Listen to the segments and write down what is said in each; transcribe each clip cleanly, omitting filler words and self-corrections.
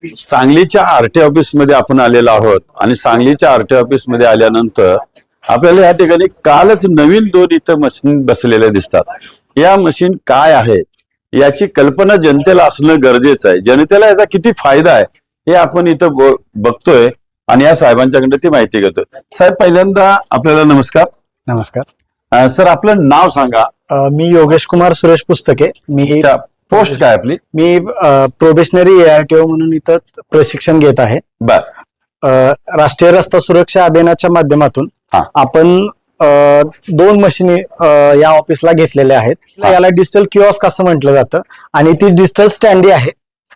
सांगलीच्या RT office मध्ये आपण आलेलो आहोत आणि सांगलीच्या आरटी ऑफिस मध्ये आल्यानंतर आपल्याला या ठिकाणी कालच नवीन 2 इथं मशीन बसलेल्या दिसतात। या मशीन काय आहे याची कल्पना जनतेला असणं गरजेचं आहे। जनतेला याचा किती फायदा आहे हे आपण इथं बघतोय आणि या साहेबांच्याकडे ती माहिती घेतोय। साहेब, पहिल्यांदा आपल्याला नमस्कार। नमस्कार सर, आपलं नाव सांगा। मी योगेश कुमार सुरेश पुस्तके। मी पोस्ट काय आपली? मी प्रोबेशनरी ARTO म्हणून इथं प्रशिक्षण घेत आहे। बर। राष्ट्रीय रस्ता सुरक्षा अभियानाच्या माध्यमातून आपण 2 मशीनी या ऑफिसला घेतलेल्या आहेत। याला डिजिटल किओस्क असं म्हटलं जातं आणि ती डिजिटल स्टँडी आहे।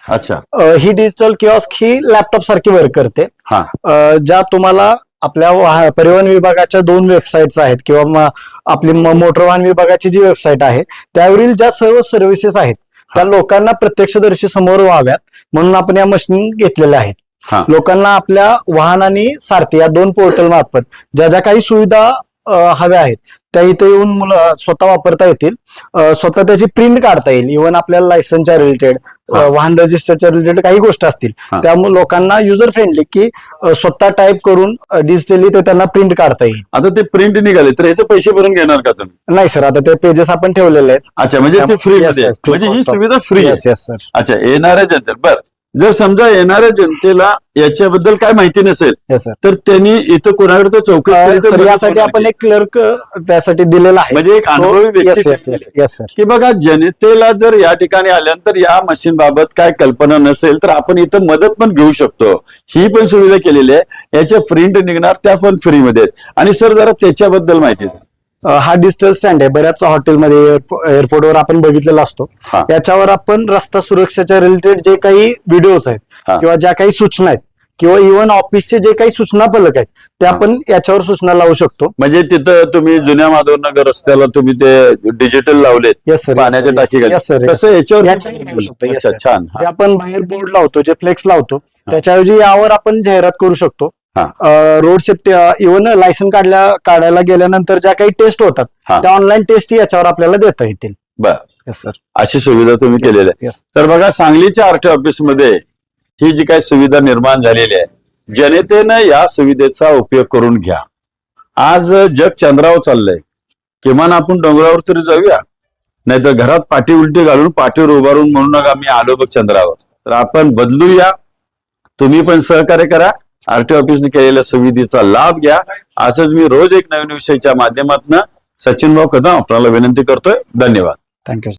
अच्छा। ही डिजिटल किओस्क ही लॅपटॉप सारखी वर्क करते। ज्या तुम्हाला आपल्या परिवहन विभागाच्या 2 वेबसाईट्स आहेत किंवा आपली मोटर वाहन विभागाची जी वेबसाईट आहे त्यावरील ज्या सर्व सर्व्हिसेस आहेत त्या लोकांना प्रत्यक्षदर्शी समोर व्हाव्यात म्हणून आपण या मशीन घेतलेल्या आहेत। लोकांना आपल्या वाहन आणि सारथी या 2 पोर्टल मार्फत ज्या ज्या काही सुविधा हव्या आहेत त्या इथे येऊन मुलं स्वतः वापरता येतील। स्वतः त्याची प्रिंट काढता येईल। इव्हन आपल्याला लायसन्सच्या रिलेटेड, वाहन रजिस्टरच्या रिलेटेड काही गोष्टी असतील त्यामुळे लोकांना युजर फ्रेंडली की स्वतः टाईप करून डिजिटली ते त्यांना प्रिंट काढता येईल। आता ते प्रिंट निघाले तर याचे पैसे भरून घेणार का तुम्ही? नाही सर, आता ते पेजेस आपण ठेवलेले आहेत। अच्छा, म्हणजे ते फ्री मध्ये, म्हणजे ही सुविधा फ्री आहे? Yes sir. अच्छा, येणाऱ्या जनतेला, बर, जर समजा येणाऱ्या जनतेला याच्याबद्दल काय माहिती नसेल तर त्यांनी इथं कोणाकडे चौकशी यासाठी आपण एक क्लर्क त्यासाठी दिलेला आहे, म्हणजे एक अनुभवी व्यक्ती की बघा जनतेला जर या ठिकाणी आल्यानंतर या मशीन बाबत काय कल्पना नसेल तर आपण इथं मदत पण घेऊ शकतो। ही पण सुविधा केलेली आहे। याच्या प्रिंट निघणार त्या पण फ्री मध्ये। आणि सर, जरा त्याच्याबद्दल माहिती द्या। हा डिजिटल स्टँड आहे। बऱ्याच हॉटेलमध्ये, एअरपोर्टवर आपण बघितलेला असतो। याच्यावर आपण रस्ता सुरक्षेच्या रिलेटेड जे काही व्हिडिओज आहेत किंवा ज्या काही सूचना आहेत किंवा इव्हन ऑफिसचे जे काही सूचना फलक आहेत ते आपण याच्यावर सूचना लावू शकतो। म्हणजे तिथं तुम्ही जुन्या माधवनगर रस्त्याला तुम्ही ते डिजिटल लावले पाण्याच्या टाकी तसं याच्यावर छान आपण बाहेर बोर्ड लावतो, जे फ्लेक्स लावतो त्याच्याऐवजी यावर आपण जाहिरात करू शकतो। रोड सेफ्टी, इव्हन लायसन काढायला गेल्यानंतर ज्या काही टेस्ट होतात त्या ऑनलाईन टेस्ट याच्यावर आपल्याला देता येतील। बर सर, अशी सुविधा तुम्ही केलेली आहे। तर बघा, सांगलीच्या आरटी ऑफिस मध्ये ही जी काही सुविधा निर्माण झालेली आहे जनतेनं या सुविधेचा उपयोग करून घ्या। आज जग चंद्रावर चाललंय, किमान आपण डोंगरावर तरी जाऊया, नाहीतर घरात पाठी उलटी घालून पाठीवर उभारून म्हणू नका मी आलो बघ चंद्रावर। तर आपण बदलूया, तुम्ही पण सहकार्य करा, आरटी ऑफिसने केलेल्या सुविधेचा लाभ घ्या। असंच मी रोज एक नवीन विषयाच्या माध्यमातून सचिन भाऊ कदम आपल्याला विनंती करतोय। धन्यवाद। थँक्यू।